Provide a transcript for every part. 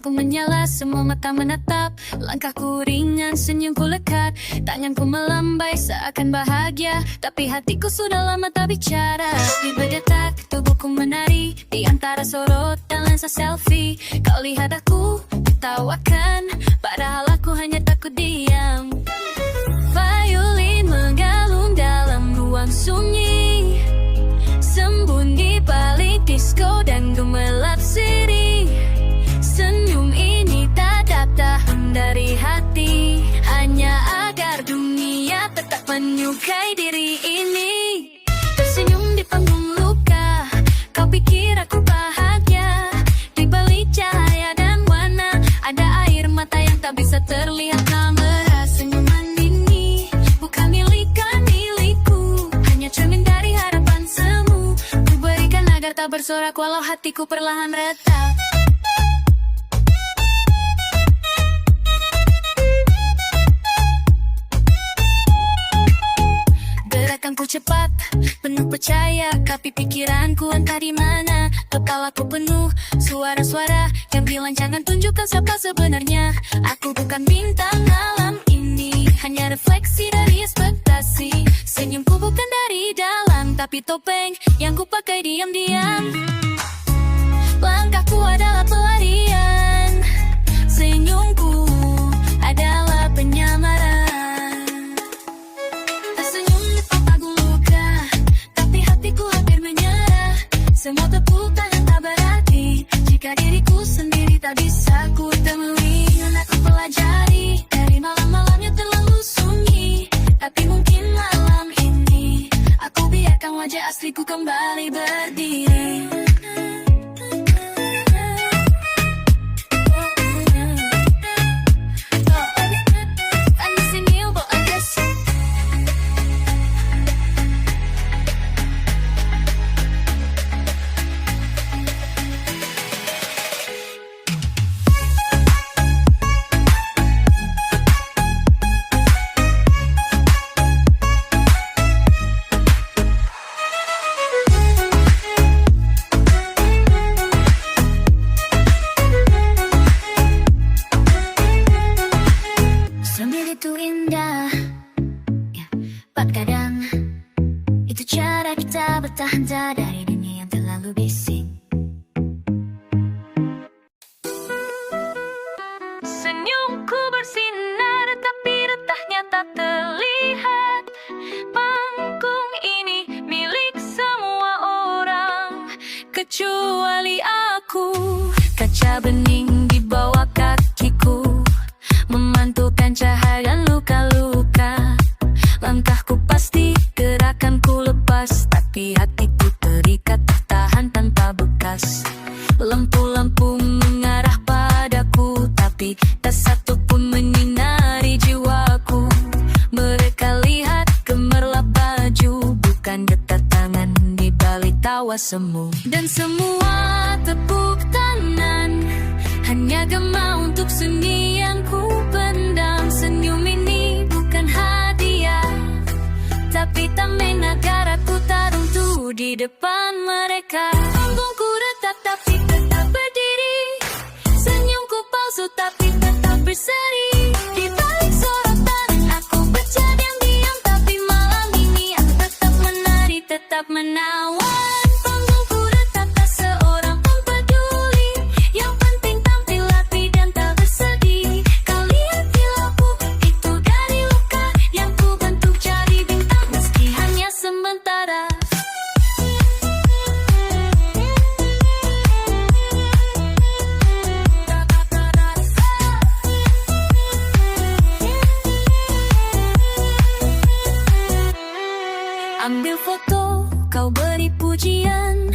Lampu menyala, semua mata menatap. Langkahku ringan, senyumku lekat. Tanganku melambai seakan bahagia, tapi hatiku sudah lama tak bicara. Di berdetak, tubuhku menari di antara sorot dan lensa selfie. Kau lihat aku tertawakan, padahal aku hanya takut diam. Violin menggalung dalam ruang sunyi, sembunyi balik disco dan gemerlap sirih. Senyum ini tak datang dari hati, hanya agar dunia tetap menyukai diri ini. Tersenyum di panggung luka, kau pikir aku bahagia. Di balik cahaya dan warna, ada air mata yang tak bisa terlihat. Kamera senyuman ini bukan milikku, hanya cermin dari harapan semu. Ku berikan agar tak bersorak walau hatiku perlahan retak. Gerakanku cepat, penuh percaya, tapi pikiranku entah di mana. Kepalaku penuh suara-suara yang bilang jangan tunjukkan siapa sebenarnya. Aku bukan bintang alam ini, hanya refleksi dari ekspektasi. Senyumku bukan dari dalam, tapi topeng yang ku pakai diam-diam. Langkahku adalah pelarian, senyumku adalah penyamaran. Semua tepuk tangan tak berarti jika diriku sendiri tak bisa ku temui. Dan aku pelajari dari malam-malamnya terlalu sunyi, tapi mungkin malam ini aku biarkan wajah asliku kembali berdiri. Kadang itu cara kita bertahan dari dunia yang terlalu bising. Senyumku bersinar tapi retaknya tak terlihat. Panggung ini milik semua orang kecuali aku. Kaca bening di bawah kakiku memantulkan cahaya luka-luka. Langkahku pasti, gerakanku lepas, tapi hatiku terikat tertahan tanpa bekas. Lampu-lampu mengarah padaku, tapi tak satu pun menyinari jiwaku. Mereka lihat gemerlap baju, bukan detak tangan di balik tawa semu. Dan semua tepuk tangan hanya gema untuk sunyi yang ku pendam. Senyum ini bukan hadiah, tapi tamen agar aku tak runtuh di depan mereka. Panggungku retak tapi tetap berdiri, senyumku palsu tapi tetap berseri. Di balik sorotan aku berjadian diam, tapi malam ini aku tetap menari, tetap menawan. Panggungku retak tak seorang pun peduli, yang penting tampil rapi dan tak bersedih. Kau lihat kilauku itu dari luka yang ku bentuk jadi bintang, meski hanya sementara. Ambil foto, kau beri pujian,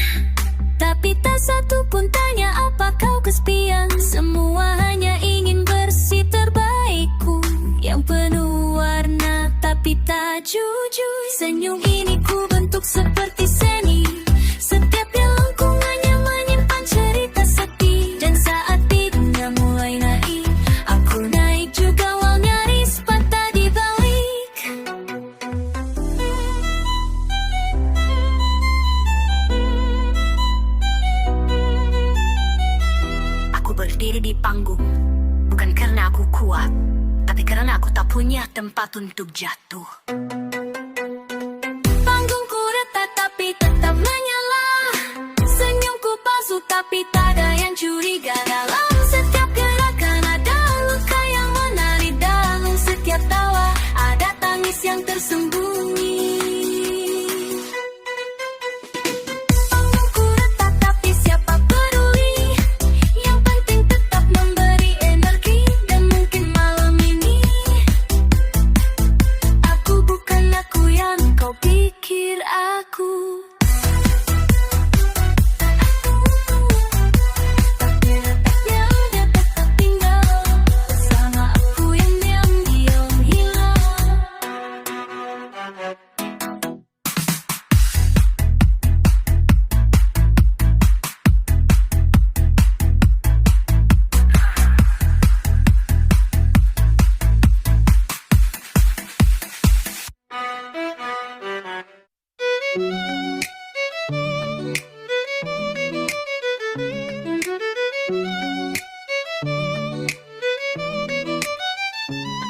tapi tak satu pun tanya apa kau kesepian. Semua hanya ingin bersih terbaikku, yang penuh warna tapi tak jujur. Senyum ini ku bentuk seperti seni, setiap helangku hanya menyimpan cerita sedih. Dan saat tidurnya mulai naik, aku naik juga walau nyaris patah di balik. Aku berdiri di panggung punya tempat untuk jatuh. Panggungku retak tapi tetap menyala. Senyumku palsu tapi tak ada yang curiga. Dalam setiap gerakan ada luka yang menari. Dalam setiap tawa ada tangis yang tersembunyi. Panggungku retak tapi siapa peduli. Yang penting tetap memberi energi. Dan mungkin malam ini aku bukan aku yang kau pikir aku. Tapi retaknya udah tetap tinggal bersama aku yang diam-diam hilang.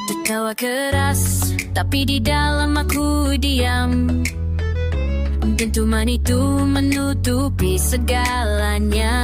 Tertawa keras, tapi di dalam aku diam. Dentuman itu menutupi segalanya.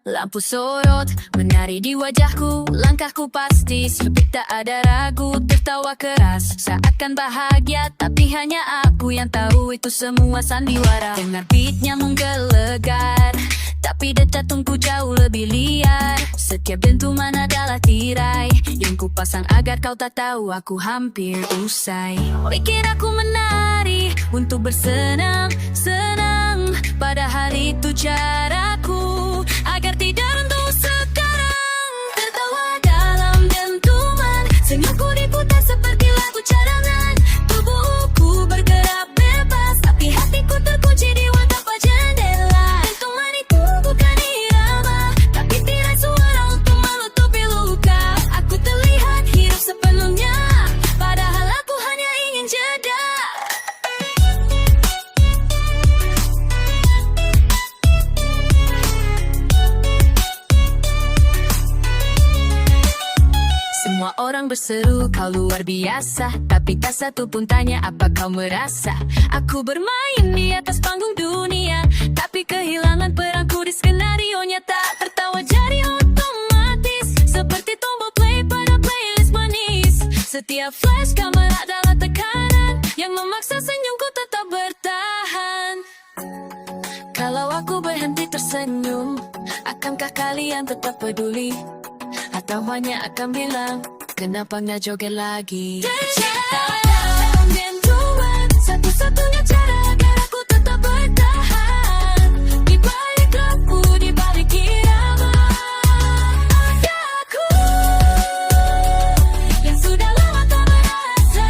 Lampu sorot menari di wajahku. Langkahku pasti seperti tak ada ragu. Tertawa keras seakan bahagia, tapi hanya aku yang tahu itu semua sandiwara. Dengar beatnya menggelegar, tapi detak tungku jauh lebih liar. Setiap dentuman adalah tirai yang ku pasang agar kau tak tahu aku hampir usai. Pikir aku menari untuk bersenang-senang, padahal itu caraku agar tidak runtuh sekarang. Tertawa dalam dentuman, senyumku diputar seperti lagu cadangan. Tubuhku bergerak bebas, tapi hatiku terkunci di watap jendela. Dentuman itu bukan irama, tapi tirai suara untuk menutupi luka. Aku terlihat hidup sepenuhnya, padahal aku hanya ingin jeda. Semua orang berseru kau luar biasa, tapi tak satu pun tanya apa kau merasa. Aku bermain di atas panggung dunia, tapi kehilangan peranku di skenario nyata. Tertawa jadi otomatis, seperti tombol play pada playlist manis. Setiap flash kamera adalah tekanan yang memaksa senyumku tetap bertahan. Kalau aku berhenti tersenyum, akankah kalian tetap peduli? Atau hanya akan bilang, kenapa nggak joget lagi? Dalam dentuman, satu-satunya cara agar aku tetap bertahan. Di balik lampu, di balik irama, ada aku yang sudah lama tak merasa.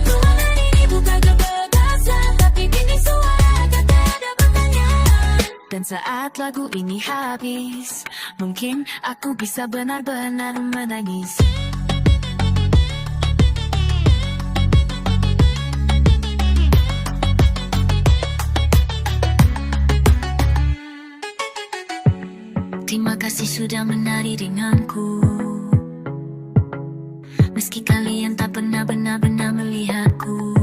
Ruangan ini bukan kebebasan, tapi kini suara kata ada pertanyaan. Dan saat lagu ini habis, mungkin aku bisa benar-benar menangis. Terima kasih sudah menari denganku, meski kalian tak pernah benar-benar melihatku.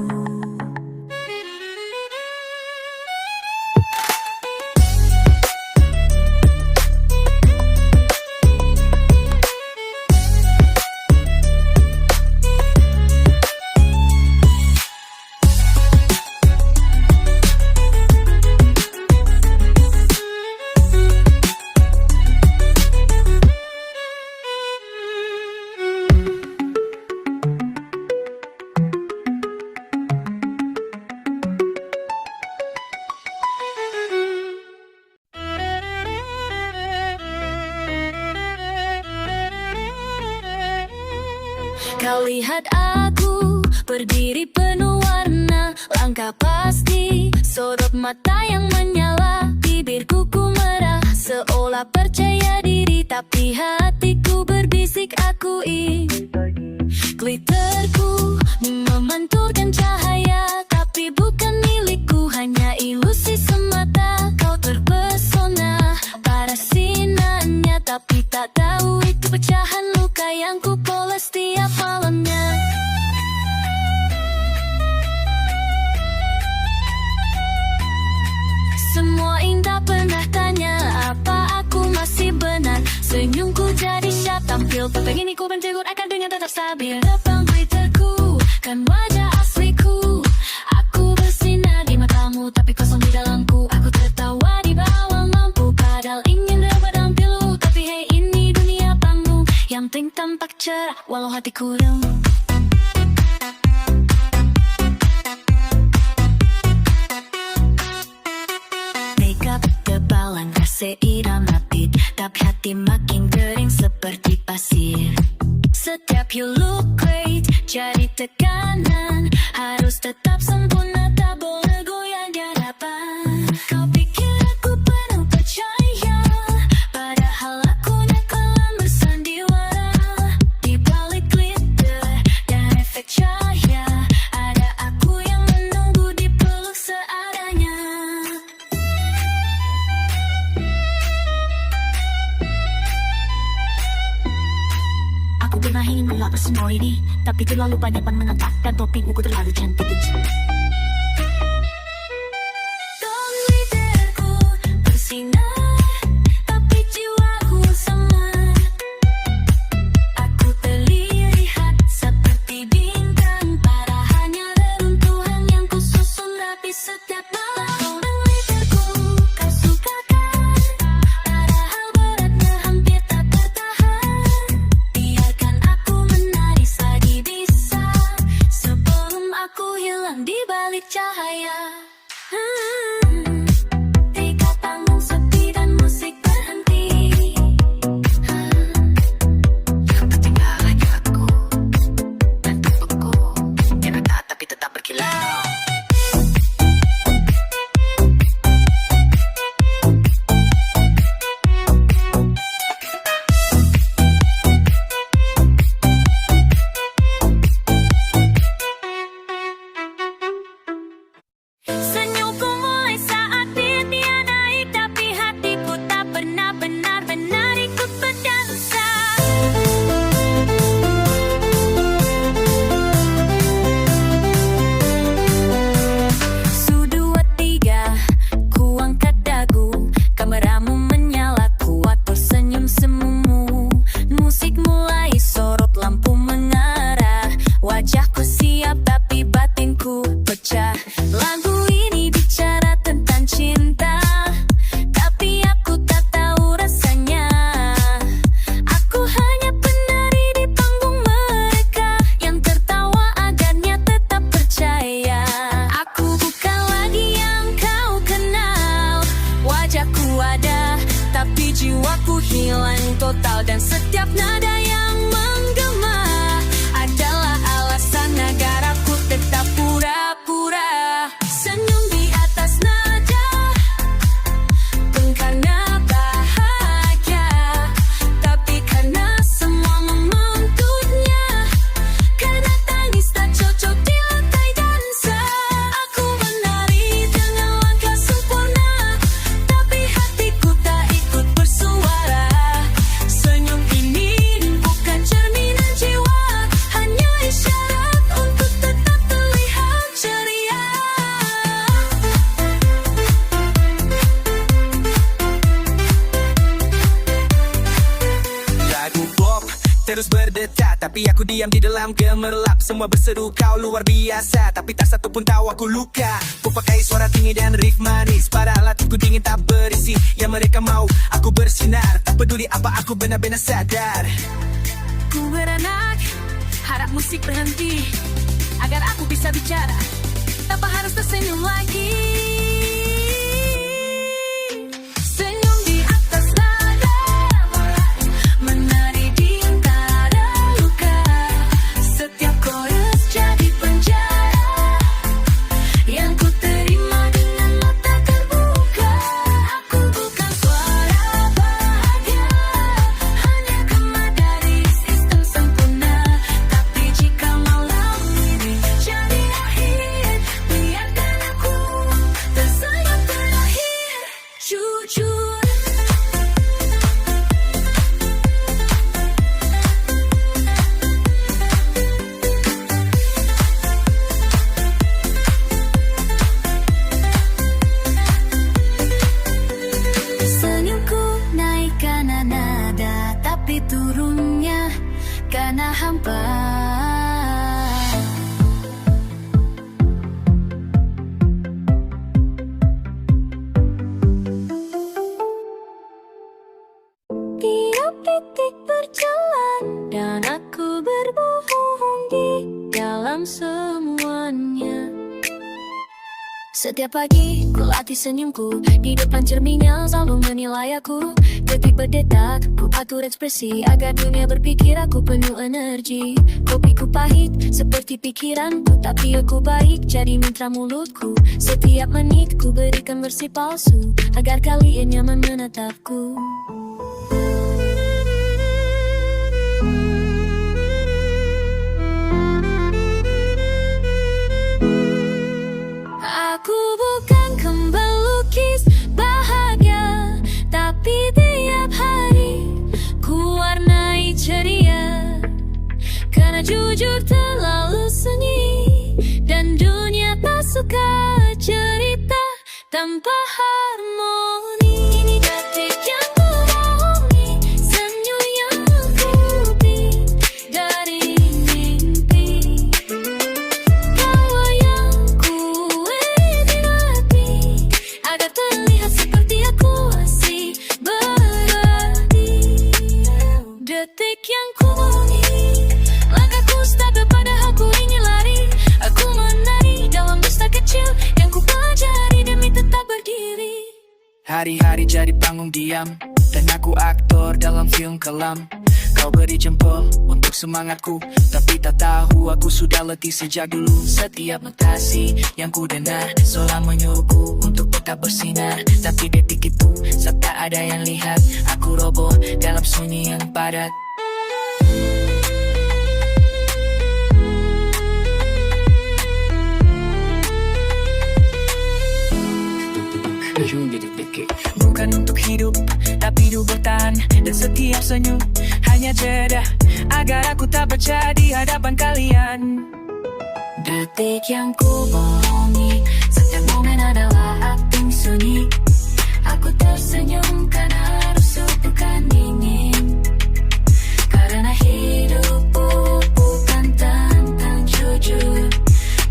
Kau lihat aku berdiri penuh warna, langkah pasti, sorot mata yang menyala, bibirku merah, seolah percaya diri, tapi hatiku berbisik aku glitterku memanturkan cahaya, tapi bukan milikku, hanya ilusi semata. Kau terpesona pada sinarnya, tapi tak tahu itu pecahan luka yang ku poles tiap malam. stabil. Pengen ku bentegut akan dunia tetap stabil. Depan Twitterku kan wajah asliku. Aku bersinar di matamu tapi kosong di dalamku. Aku tertawa di bawah lampu padahal ingin dapat tampil. Tapi hey, ini dunia panggung. Yang penting tampak cerah walau hatiku remuk. Makeup tebalan rasa iram rapid, tapi hati makin kering seperti pasir. Setiap you look great jadi tekanan. Harus tetap sempurna, tak boleh goyah di hadapan. Kau pikir aku penuh percaya, padahal aku kalah bersandiwara. Di balik glitter dan efek cahaya, ada aku yang menunggu dipeluk seadanya. Aku pernah ingin melapar semua ini, tapi terlalu banyak pan menentang dan topikku terlalu cantik. Glitterku bersinar, tapi jiwaku samar. Aku terlihat seperti bintang, padahal hanya reruntuhan yang kususun rapi setiap malam. Glitterku kau sukakan, padahal beratnya hampir tak tertahan. Biarkan aku menaris lagi bisa, sebelum aku hilang di balik cahaya. Tiga panggung sepi dan musik berhenti. Yang tertinggal hanya aku dan tubuhku yang retak tapi tetap berkilau. Senyumku mulai saat dia naik, tapi hatiku tak pernah benar-benar ikut berdansa. Su dua tiga, ku angkat dagu, kameramu menyala kuat tersenyum semumu. Musik mulai sorot, lampu mengarah, wajahku siap tapi batinku pecah. Lagu ini bicara tentang cinta, tapi aku tak tahu rasanya. Aku hanya penari di panggung mereka yang tertawa agarnya tetap percaya. Aku bukan lagi yang kau kenal, wajahku ada tapi jiwaku hilang total. Dan setiap nada yang menggema adalah alasan agar aku tetap pura-pura. Senyum di atas nada, bukan karena bahagia, tapi karena semua menuntutnya. Karena tangis tak cocok di lantai dansa. Aku menari dengan langkah sempurna, tapi hatiku tak ikut bersuara. Senyum ini bukan cerminan jiwa, hanya isyarat untuk tetap terlihat ceria. Lagu pop terus berdetak, tapi aku diam di dalam gemerlap. Semua berseru kau luar biasa, tapi tak satu pun tahu aku luka. Ku pakai suara tinggi dan riff manis, padahal hatiku dingin tak berisi. Yang mereka mau aku bersinar, tak peduli apa aku benar-benar sadar. Ku beranak, harap musik berhenti agar aku bisa bicara tanpa harus tersenyum lagi. Senyum di atas nada, menari di antara luka. Setiap chorus jadi penjara yang ku terima dengan mata terbuka. Aku bukan suara bahagia, hanya gema dari sistem sempurna. Tapi jika malam ini jadi akhir, biarkan aku lawannya. Setiap pagi ku latih senyumku di depan cermin yang selalu menilai aku. Detik berdetak ku atur ekspresi agar dunia berpikir aku penuh energi. Kopiku pahit seperti pikiranku, tapi aku baik jadi mitra mulutku. Setiap menit ku berikan bersih palsu agar kalian nyaman menatapku. Aku bukan kembang lukis bahagia, tapi tiap hari ku warnai ceria. Karena jujur terlalu sunyi dan dunia tak suka cerita tanpa harmoni. Ini detik yang ku bohongi, senyum yang ku beri dari mimpi. Kau yang ku edit rapi agar terlihat seperti aku masih berarti. Detik yang ku bohongi, langkahku stabil padahal ku ingin lari. Aku menari dalam dusta kecil yang ku pelajari demi tetap berdiri. Hari-hari jadi panggung diam, dan aku aktor dalam film kelam. Kau beri jempol untuk semangatku, tapi tak tahu aku sudah letih sejak dulu. Setiap notasi yang ku dengar seolah menyuruhku untuk tetap bersinar. Tapi detik itu saat tak ada yang lihat, aku roboh dalam sunyi yang padat. Bukan untuk hidup, tapi hidup bertahan. Dan setiap senyum hanya jeda agar aku tak bercah di hadapan kalian. Detik yang ku bohongi, setiap momen adalah acting sunyi. Aku tersenyum karena harus bukan ingin. Karena hidup bukan tentang jujur,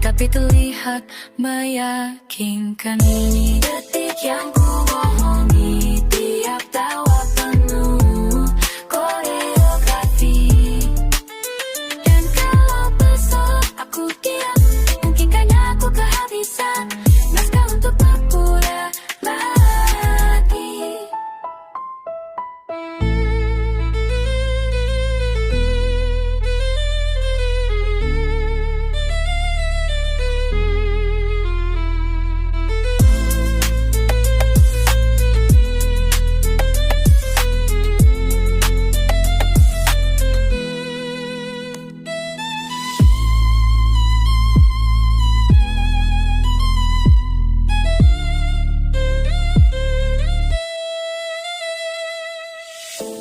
tapi terlihat meyakinkan. Ini detik yang ku bohongi, tiap tawa penuh koreografi. Dan kalau besok aku diam, mungkin kayaknya aku kehabisan naskah untuk berpura lagi.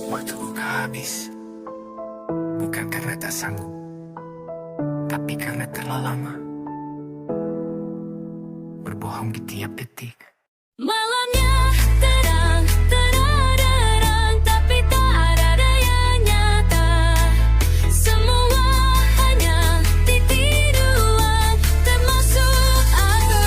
Waktuku habis, bukan karena tak sanggup, tapi karena terlalu lama berbohong di tiap detik. Malamnya terang, terang, tapi tak ada yang nyata. Semua hanya titik doang, termasuk aku.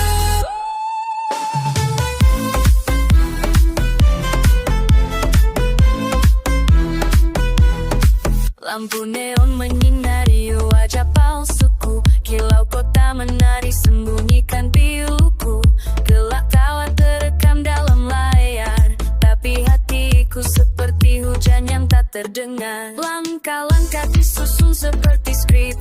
Lampu neon menyinari wajah palsuku, kilau kota menari sembunyikan piluku. Gelak tawa terekam dalam layar, tapi hatiku seperti hujan yang tak terdengar. Langkah-langkah disusun seperti skrip,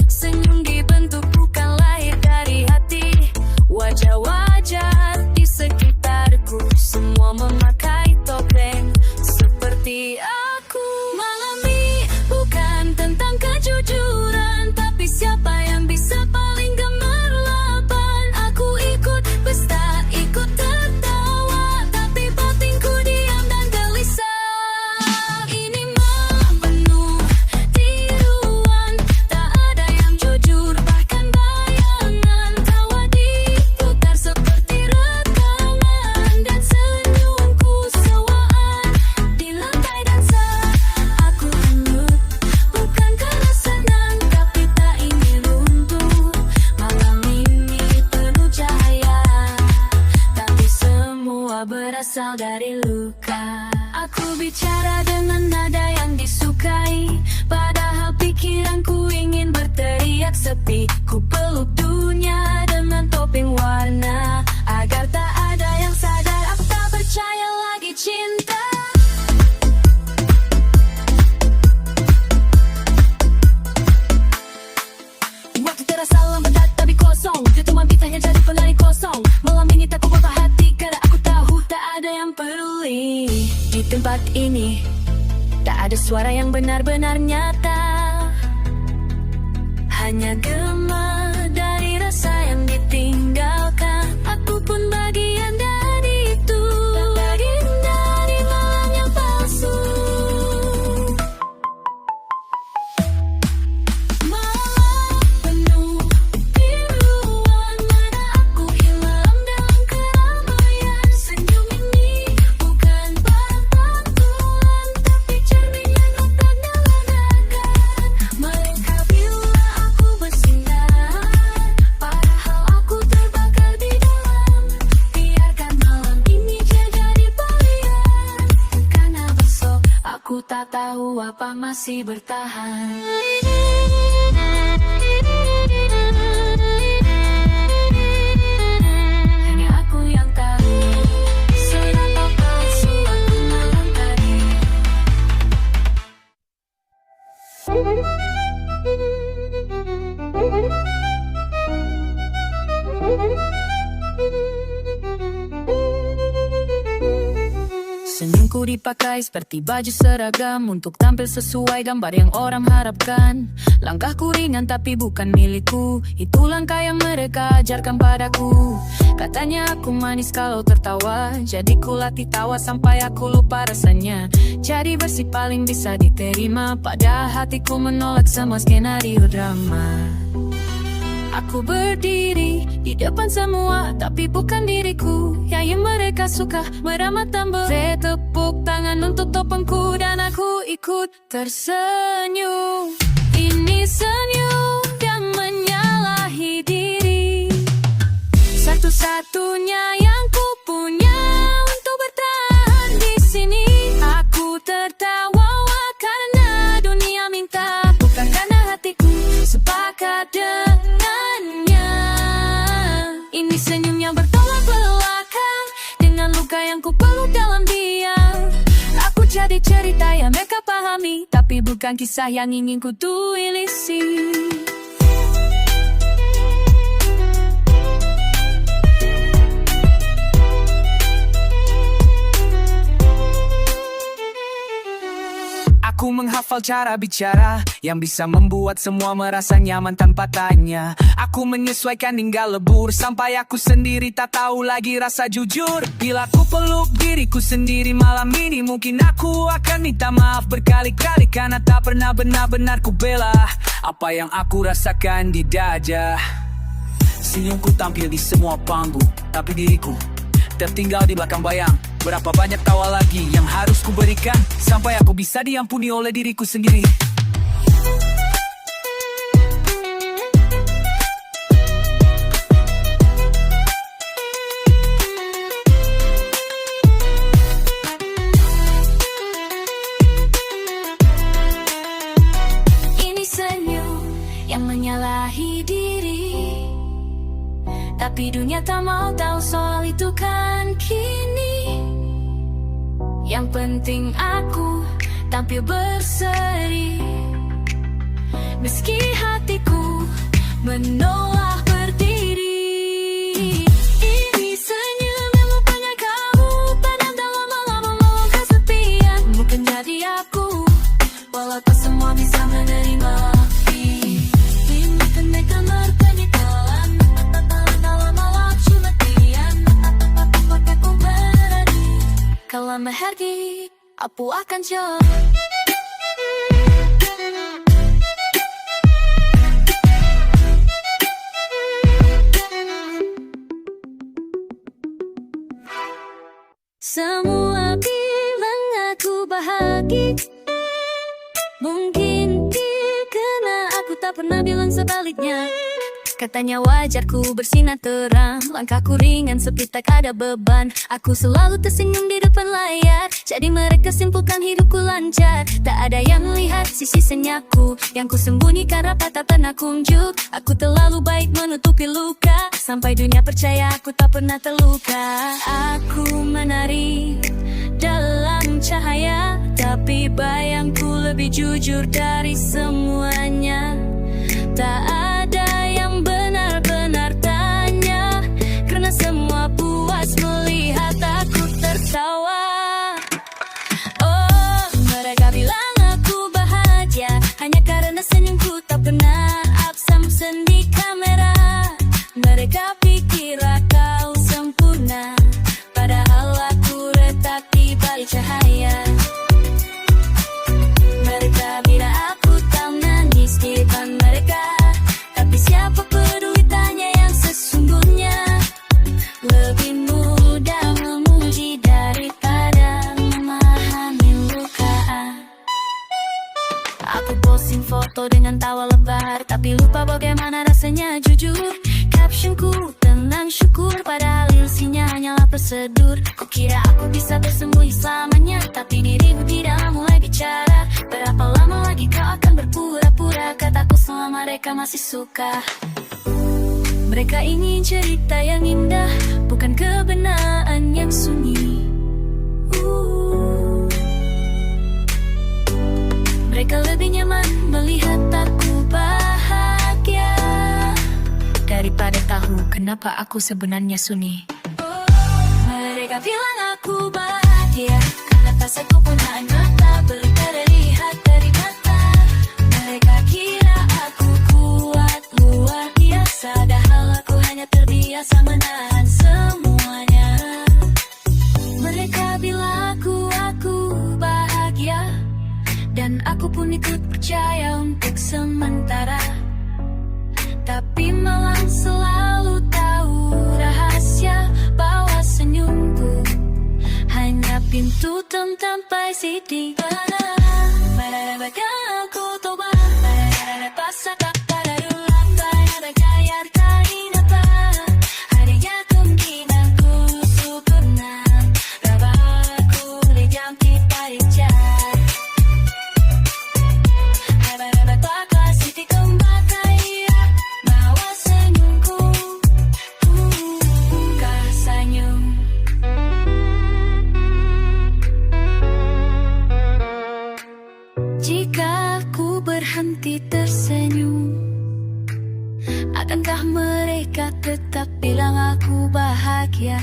senyum dibentuk bukan lahir dari hati. Wajah-wajah di sekitarku semua memakai topeng seperti aku. Malam ini bukan tentang kejujuran, tapi siapa yang bisa paling gemerlapan. Aku ikut pesta, ikut tertawa, tapi batinku diam dan gelisah. Ini malam penuh tiruan, tak ada yang jujur, bahkan bayangan. Tawa diputar seperti rekaman, dan senyumku sewaan di lantai dansa. Aku lembut, bukan karena senang, tapi tak ingin runtuh. Malam ini penuh cahaya, tapi semua berasal dari luka. Aku bicara dengan nada yang disukai, padahal pikiranku ingin berteriak sepi. Ku peluk dunia tempat ini tak ada suara yang benar-benar nyata, hanya gema dari rasa yang ditinggalkan. Aku pun bagian dari itu, bagian dari malam yang palsu. Malam penuh biruan, mana aku hilang dalam keramaian. Senyum ini bukan barang pantulan, tapi cermin yang otak nyalakan. Mereka bila aku bersinar, padahal aku terbakar di dalam. Biarkan malam ini jadi pilihan, karena besok aku tak tahu apa masih bertahan. Hanya aku yang tahu seberapa palsu aku malam tadi. Senyumku dipakai seperti baju seragam untuk tampil sesuai gambar yang orang harapkan. Langkahku ringan tapi bukan milikku, itu langkah yang mereka ajarkan padaku. Katanya aku manis kalau tertawa, jadi ku latih tawa sampai aku lupa rasanya. Jadi bersih paling bisa diterima, pada hatiku menolak semua skenario drama. Aku berdiri di depan semua, tapi bukan diriku. Yang mereka suka meramat tambah. Tepuk tangan untuk topengku dan aku ikut tersenyum. Ini senyum yang menyalahi diri, satu-satunya yang ku punya untuk bertahan di sini. Aku tertawa karena dunia minta, bukan karena hatiku sepakat dengannya. Ini senyum yang bertolak belakang dengan luka yang ku peluk dalam diam. Aku jadi cerita yang mereka pahami, tapi bukan kisah yang ingin ku tuilisi. Aku menghafal cara bicara yang bisa membuat semua merasa nyaman tanpa tanya. Aku menyesuaikan hingga lebur sampai aku sendiri tak tahu lagi rasa jujur. Bila ku peluk diriku sendiri malam ini, mungkin aku akan minta maaf berkali-kali karena tak pernah benar-benar ku bela apa yang aku rasakan di dada. Senyumku tampil di semua panggung, tapi diriku tertinggal di belakang bayang. Berapa banyak tawa lagi yang harus ku berikan sampai aku bisa diampuni oleh diriku sendiri. Ini senyum yang menyalahi diri, tapi dunia tak mau tahu soal itu kan kini. Yang penting aku tampil berseri, meski hatiku menolak berdiri. Ini senyum yang rupanya kamu padam dalam malam kesepian. Bukan jadi aku, walau tak semua bisa menerima. Kalau mehergi, aku akan coba. Semua bilang aku bahagia, mungkin karena aku tak pernah bilang sebaliknya. Katanya wajar ku bersinar terang, langkahku ringan seperti tak ada beban. Aku selalu tersenyum di depan layar, jadi mereka simpulkan hidupku lancar. Tak ada yang lihat sisi senyapku yang ku sembunyikan rapat tak pernah kunjuk. Aku terlalu baik menutupi luka, sampai dunia percaya aku tak pernah terluka. Aku menari dalam cahaya, tapi bayangku lebih jujur dari semuanya. Tak ada yang benar-benar tanya, karena semua puas melihat aku tertawa. prosedur. Kukira aku bisa bersembunyi selamanya, tapi dirimu tidak mulai bicara. Berapa lama lagi kau akan berpura-pura? Kataku selama mereka masih suka. Mereka ingin cerita yang indah, bukan kebenaran yang sunyi. Mereka lebih nyaman melihat aku bahagia daripada tahu kenapa aku sebenarnya sunyi. Mereka bilang aku bahagia karena tak satu pun hanya tak terlihat dari mata. Mereka kira aku kuat luar biasa, padahal aku hanya terbiasa menahan semuanya. Mereka bilang aku bahagia, dan aku pun ikut percaya untuk sementara. Tapi malam selalu tahu rahasia bahwa senyumku hanya pintu sampai sini. Aku coba pasar tak pada ruang pada gaya kain apa. Hari yang kemungkinan ku sempurna, rabaku lejam kita dicat. Jika ku berhenti tersenyum, akankah mereka tetap bilang aku bahagia?